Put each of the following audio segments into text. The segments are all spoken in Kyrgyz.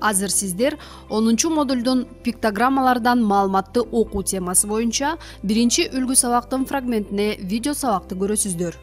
Азыр сиздер 10-модулдун пиктограммалардан маалыматты окуу темасы боюнча биринчи үлгү сабактын фрагментине видео сабакты көрөсүздөр.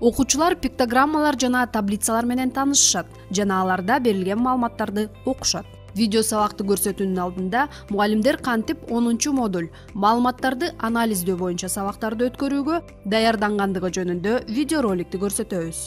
Окуучулар пиктограммалар жана таблицалар менен таанышышат жана аларда берилген маалыматтарды окушат. Видео сабакты көрсөтүүнүн алдында мугалимдер кантип 10-модуль маалыматтарды анализдөө боюнча сабактарды өткөрүүгө даярдангандыгы жөнүндө видеороликти көрсөтөбүз.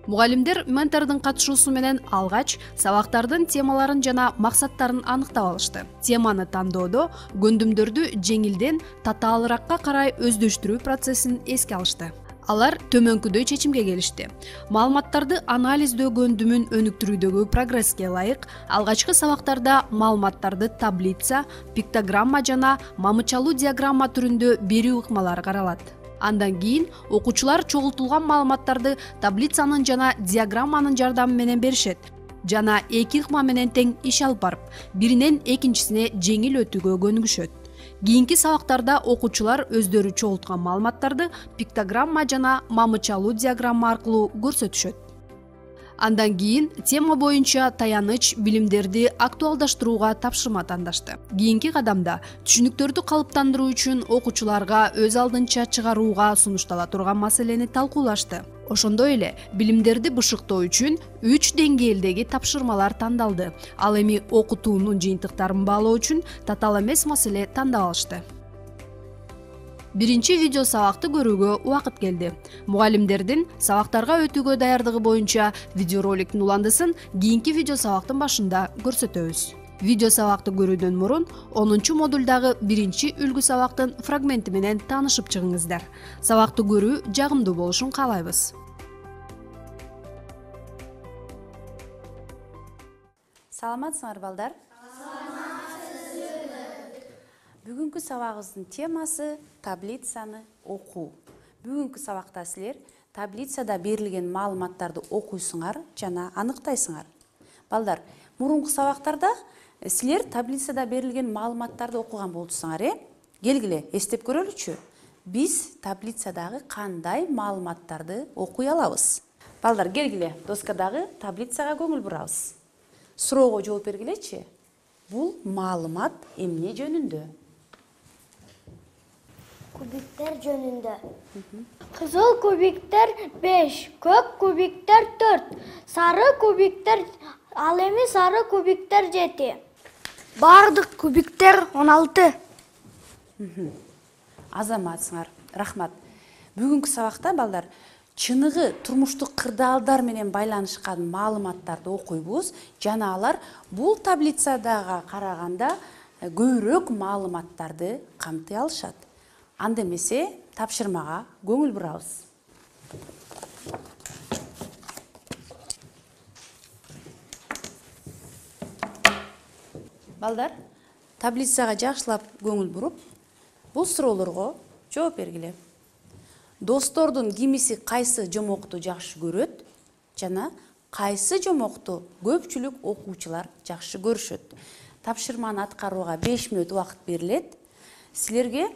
Мугалимдер ментордун катышуусу менен алгач сабактардын темаларын жана максаттарын аныктап алышты. Теманы тандоодо көндүмдөрдү жеңилден татаалыракка карай өздөштүрүү процессин эске алышты. Алар төмөнкүдөй чечимге келишти. Маалыматтарды анализдөө көндүмүн өнүктүрүүдөгү прогресске ылайык алгачкы сабактарда маалыматтарды таблица, пиктограмма жана мамычалуу диаграмма түрүндө берүү ыкмалары каралат. Андан кийин окуучулар чогултулган маалыматтарды таблицанын жана диаграмманын жардамы менен беришет жана эки ыкма менен тең иш алып барып, биринен экинчисине жеңил өтүүгө көнүгүшөт. Кийинки сабактарда окуучулар өздөрү чогулткан маалыматтарды пиктограмма жана мамычалуу диаграмма аркылуу көрсөтүшөт. Андан кийин тема боюнча таяныч билимдерди актуалдаштырууга тапшырма тандашты. Кийинки кадамда түшүнүктөрдү калыптандыруу үчүн окуучуларга өз алдынча чыгарууга сунуштала турган маселени талкуулашты. Ошондой эле билимдерди бышыктоо үчүн 3 деңгээлдеги тапшырмалар тандалды. Ал эми окутуунун жыйынтыктарын баалоо үчүн татаал эмес маселе тандап алышты. Биринчи видео сабакты көрүүгө убакыт келди. Мугалимдердин сабактарга өтүүгө даярдыгы боюнча видеороликтин уландысын кийинки видео сабактын башында көрсөтөбүз. Видео сабакты көрүүдөн мурун 10-модулдагы биринчи үлгү сабактын фрагменти менен таанышып чыгыңыздар. Сабакты көрүү жагымдуу болушун каалайбыз. Саламатсыңар балдар? Бүгүнкү сабагыбыздын темасы таблицаны окуу. Бүгүнкү сабакта силер таблицада берилген маалыматтарды окуйсуңар жана аныктайсыңар. Балдар, мурунку сабактарда силер таблицада берилген маалыматтарды окуган болчусуңар, Келгиле, эстеп көрөлүчү. Биз таблицадагы кандай маалыматтарды окуй алабыз? Балдар, келгиле, доскадагы таблицага көңүл бурабыз. Суроого жооп бергилечи. Бул маалымат эмне жөнүндө? Кубиктер жөнүндө. Кызыл кубиктер 5, көк кубиктер 4, сары кубиктер, ал эми сары кубиктер 7. Бардык кубиктер 16. Азаматсыңар, рахмат. Бүгүнкү сабакта балдар чыныгы турмуштук кырдаалдар менен байланышкан маалыматтарды окуйбуз жана алар бул таблицадага караганда көбүрөөк маалыматтарды камтый алышат. Анда эмесе тапшырмага көңүл бурабыз. Балдар, таблицага жакшылап көңүл буруп, бул суроолорго жооп бергиле. Достордун кимиси кайсы жомокту жакшы көрөт жана кайсы жомокту көпчүлүк окуучулар жакшы көрүшөт. Тапшырманы аткарууга 5 мүнөт убакыт берилет. Силерге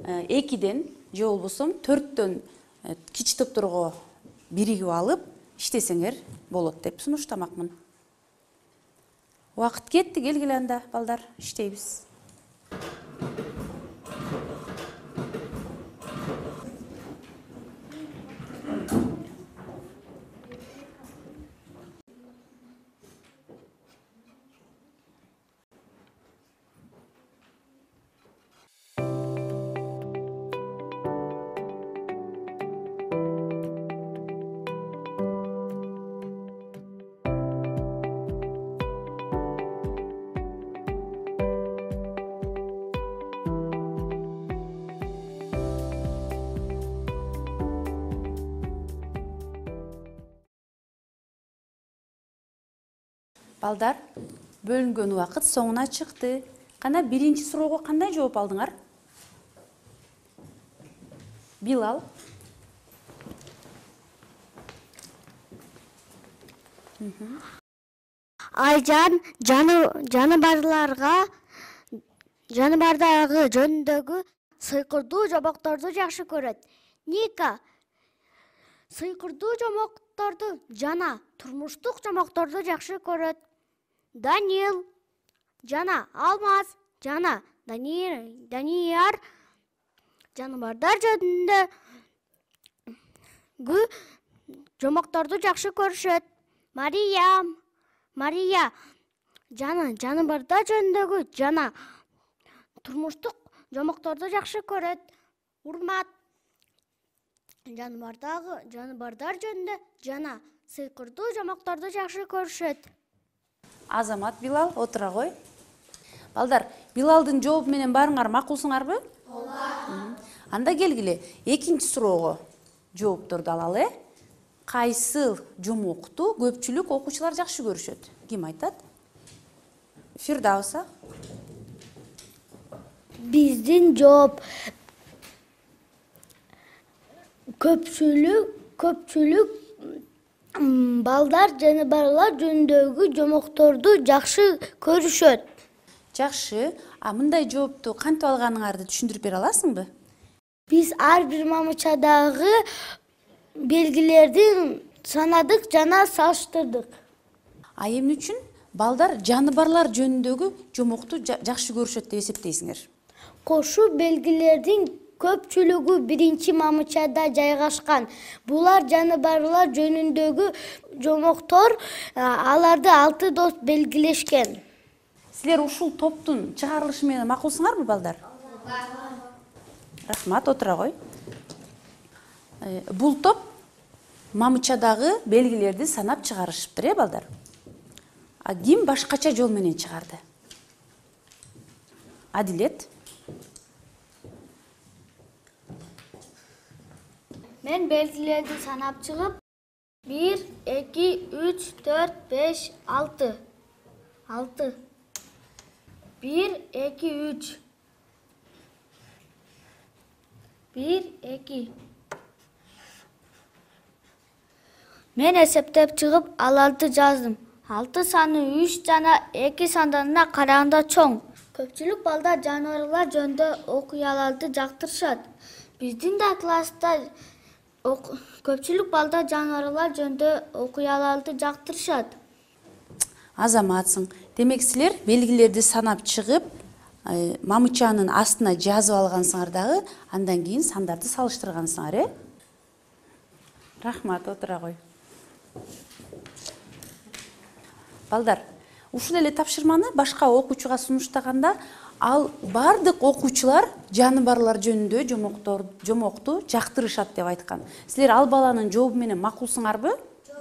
2-ден же болбосо 4-төн кичи топторго биригип алып иштесеңер болот деп сунуштамакмын. Убакыт кетти, келгиле анда балдар, иштейбиз. Балдар, бөлүнгөн убакыт соңуна чыкты. Кана биринчи суроого кандай жооп алдыңар? Билал. Айжан жаныбардагы жөнүндөгү сыйкырдуу жомокторду жакшы көрөт. Ника сыйкырдуу жомокторду жана турмуштук жомокторду жакшы көрөт. Данил жана Алмаз жана Данияр жаныбарлар жөнүндөгү жомокторду жакшы көрүшөт. Мария жаныбарлар жөнүндөгү жана турмуштук жомокторду жакшы көрөт. Урмат жаныбарлар жөнүндө жана сыйкырдуу жомокторду жакшы көрүшөт. Азамат, Билал, отура кой. Балдар, Билалдын жообу менен баарыңар макулсуңарбы? Ооба. Анда келгиле, экинчи суроого жоопторду алалы. Кайсы жомокту көпчүлүк окуучулар жакшы көрүшөт? Ким айтат? Фирдауса? Биздин жооп көпчүлүк балдар жаныбарлар жөнүндөгү жомокторду жакшы көрүшөт. Жакшы. Мындай жоопту кантип алганыңарды түшүндүрүп бере аласыңбы? Биз ар бир мамычадагы белгилерди санадык жана салыштырдык. Эмне үчүн балдар жаныбарлар жөнүндөгү жомокту жакшы көрүшөт деп эсептейсиңер? Кошу белгилердин көпчүлүгү биринчи мамычада жайгашкан. Булар жаныбарлар жөнүндөгү жомоктор, аларды 6 дос белгилешкен. Силер ушул топтун чыгарылышы менен макулсуңарбы, балдар? Рахмат, отура кой. Бул топ мамычадагы белгилерди санап чыгарышыптыр, балдар? Ким башкача жол менен чыгарды? Адилет. Мен белгилерди санап чыгып, 1, 2, 3, 4, 5, 6. 1, 2, 3. 1, 2. Мен эсептеп чыгып, аларды жаздым. 6 саны 3 жана 2 сандарына караганда чоң. Көпчүлүк балдар жаныбарлар жөнүндө окуяларды жактырышат. Биздин да класста көпчүлүк балдар жаныбарлар жөнүндө окуяларды жактырышат. Азаматсың. Демек силер белгилерди санап чыгып, мамычанын астына жазып алгансыңар дагы, андан кийин сандарды салыштыргансыңар, Рахмат, отура кой. Балдар, ушул эле тапшырманы башка окуучуга сунуштаганда, ал бардык окуучулар жаныбарлар жөнүндө жомокту жактырышат деп айткан. Силер ал баланын жообу менен макулсуңарбы? Жок.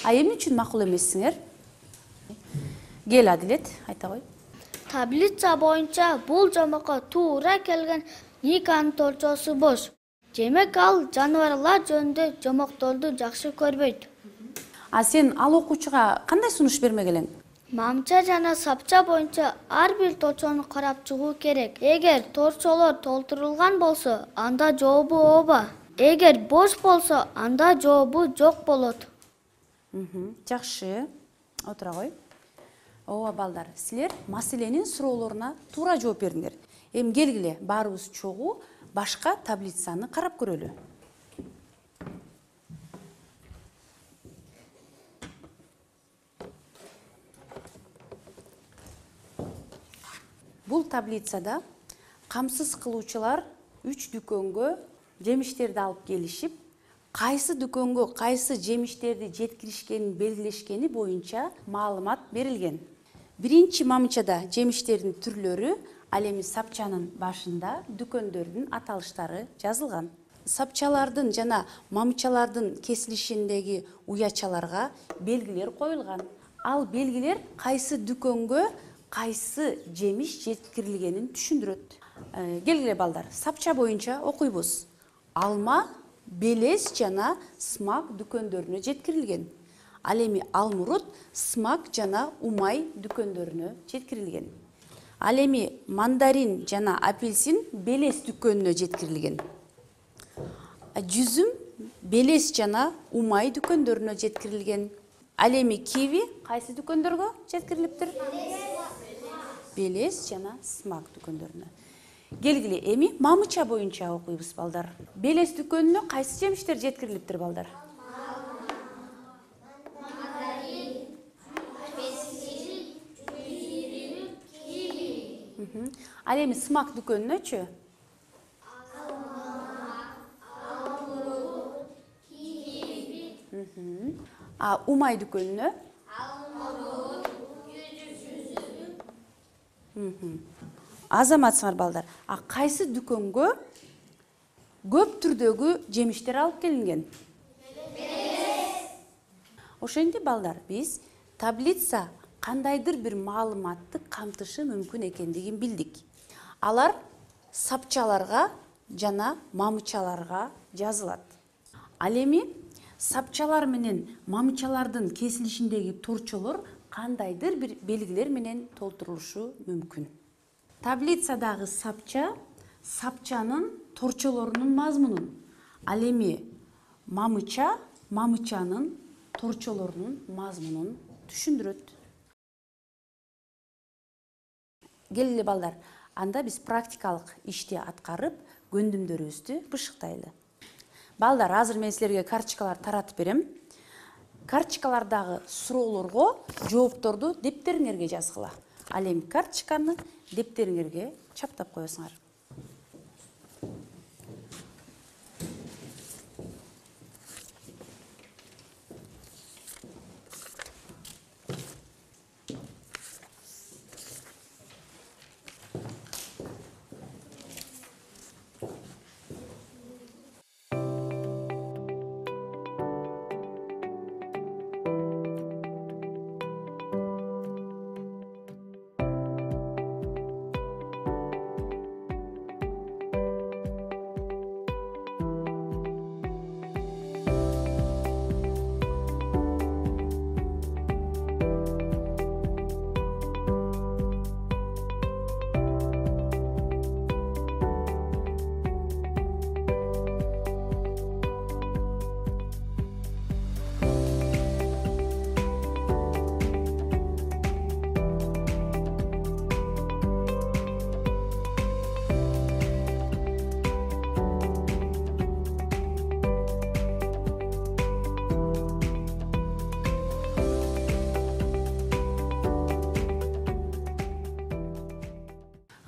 Эмне үчүн макул эмессиңер? Кел, Адилет, айта кой. Таблица боюнча бул жомокко туура келген никанын торчосу бош. Демек ал жаныбарлар жөнүндө жомокторду жакшы көрбөйт. Сен ал окуучуга кандай сунуш бермек элең? Мамча жана сапча боюнча ар бир торчону карап чыгуу керек. Эгер торчолор толтурулган болсо, анда жообу ооба. Эгер бош болсо, анда жообу жок болот. Жакшы. Отура кой. Ооба, балдар, силер маселенин суроолоруна туура жооп бердиңер. Эми келгиле, баарыбыз чогуу башка таблицаны карап көрөлү. Бул таблицада камсыз кылуучулар 3 дүкөнгө жемиштерди алып келишип, кайсы дүкөнгө кайсы жемиштерди жеткиришкенин белгилешкени боюнча маалымат берилген. Биринчи мамычада жемиштердин түрлөрү, ал эми сапчанын башында дүкөндөрдүн аталыштары жазылган. Сапчалардын жана мамычалардын кесилишиндеги уячаларга белгилер коюлган. Ал белгилер кайсы дүкөнгө кайсы жемиш жеткирилгенин түшүндүрөт. Келгиле, балдар, сапча боюнча окуйбуз. Алма, белес жана смак дүкөндөрүнө жеткирилген. Ал эми алмурут, смак жана умай дүкөндөрүнө жеткирилген. Ал эми мандарин жана апельсин белес дүкөнүнө жеткирилген. Жүзүм белес жана умай дүкөндөрүнө жеткирилген. Ал эми киви кайсы дүкөндөргө жеткирилиптир? Белес жана смак дүкөндөрүнө. Келгиле, эми мамыча боюнча окуйбуз, балдар. Белес дүкөнүнө кайсы жемиштер жеткирилиптир, балдар? Ал эми сымак дүкөнүнөчү? Умай дүкөнүнө? Азаматсыңар балдар. Кайсы дүкөнгө көп түрдөгү жемиштер алып келинген? Ошентип балдар, биз таблица кандайдыр бир маалыматты камтышы мүмкүн экендигин билдик. Алар сапчаларга жана мамычаларга жазылат. Ал эми сапчалар менен мамычалардын кесилишиндеги торчолор кандайдыр бир белгилер менен толтурулушу мүмкүн. Таблицадагы сапча сапчанын торчолорунун мазмунун, ал эми мамыча мамычанын торчолорунун мазмунун түшүндүрөт. Келгиле балдар, анда биз практикалык ишти аткарып, көндүмдөрүбүздү бышыктайлы. Балдар, азыр мен силерге карточкалар таратып берем. Карточкалардагы суроолорго жоопторду дептериңерге жазгыла. Ал эми карточканы дептериңерге чаптап коесуңар.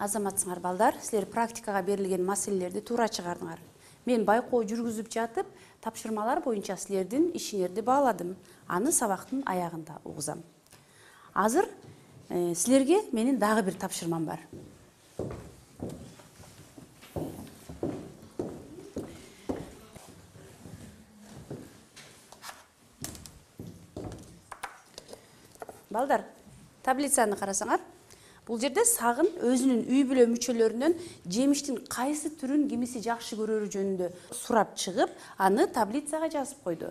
Азаматсыңар балдар, силер практикага берилген маселелерди туура чыгардыңар. Мен байкоо жүргүзүп жатып, тапшырмалар боюнча силердин ишиңерди бааладым. Аны сабактын аягында угузам. Азыр силерге менин дагы бир тапшырмам бар. Балдар, таблицаны карасаңар, бул жерде сагын өзүнүн үй бүлө мүчөлөрүнөн жемиштин кайсы түрүн кимиси жакшы көрөрү жөнүндө сурап чыгып, аны таблицага жазып койду.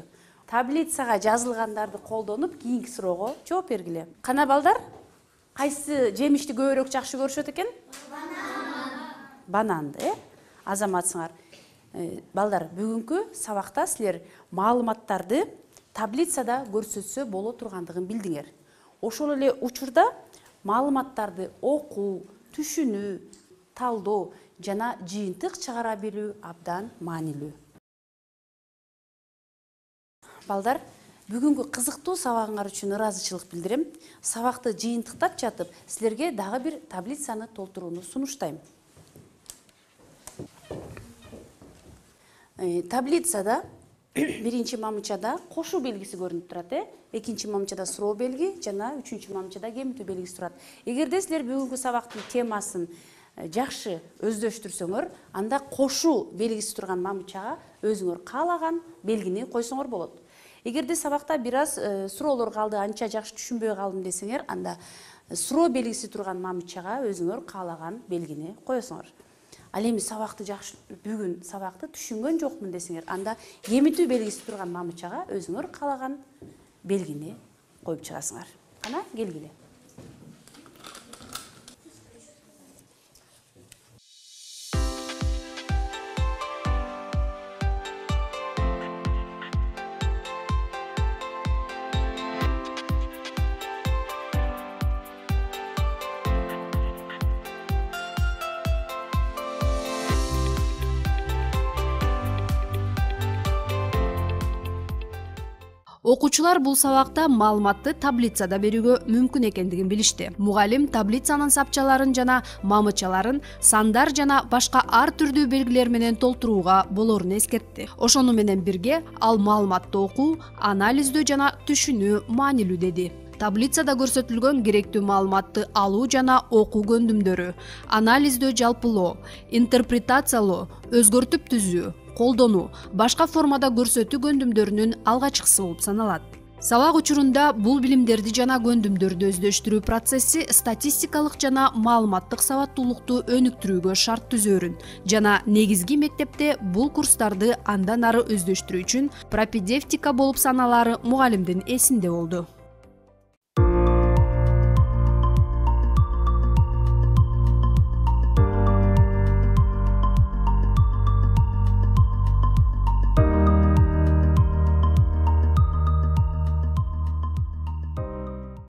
Таблицага жазылгандарды колдонуп, кийинки суроого жооп бергиле. Кана балдар, кайсы жемишти көбүрөөк жакшы көрүшөт экен? Бананды, Азаматсыңар. Балдар, бүгүнкү сабакта силер маалыматтарды таблицада көрсөтсө боло тургандыгын билдиңер. Ошол эле учурда маалыматтарды окуу, түшүнүү, талдоо жана жыйынтык чыгара билүү абдан маанилүү. Балдар, бүгүнкү кызыктуу сабагыңар үчүн ыраазычылык билдирем. Сабакты жыйынтыктап жатып, силерге дагы бир таблицаны толтурууну сунуштайм. Таблицада биринчи мамычада кошуу белгиси көрүнүп турат, экинчи мамычада суроо белги жана үчүнчү мамычада кемитүү белгиси турат. Эгерде силер бүгүнкү сабактын темасын жакшы өздөштүрсөңөр, анда кошуу белгиси турган мамычага өзүңөр каалаган белгини койсоңор болот. Эгерде сабакта бир аз суроолор калды, анча жакшы түшүнбөй калдым десеңер, анда суроо белгиси турган мамычага өзүңөр каалаган белгини коесуңор. Ал эми сабакты жакшы бүгүн сабакты түшүнгөн жокмун десеңер, анда кемитүү белгиси турган мамычага өзүңөр каалаган белгини коюп чыгасыңар. Кана келгиле. Окуучулар бул сабакта маалыматты таблицада берүүгө мүмкүн экендигин билишти. Мугалим таблицанын сапчаларын жана мамычаларын сандар жана башка ар түрдүү белгилер менен толтурууга болорун эскертти. Ошону менен бирге ал маалыматты окуу, анализдөө жана түшүнүү маанилүү деди. Таблицада көрсөтүлгөн керектүү маалыматты алуу жана окуу көндүмдөрү, анализдөө жалпылоо, интерпретациялоо, өзгөртүп түзүү, колдонуу, башка формада көрсөтүү көндүмдөрүнүн алгачкысы болуп саналат. Сабак учурунда бул билимдерди жана көндүмдөрдү өздөштүрүү процесси статистикалык жана маалыматтык сабаттуулукту өнүктүрүүгө шарт түзөөрүн жана негизги мектепте бул курстарды андан ары өздөштүрүү үчүн пропедевтика болуп саналаары мугалимдин эсинде болду.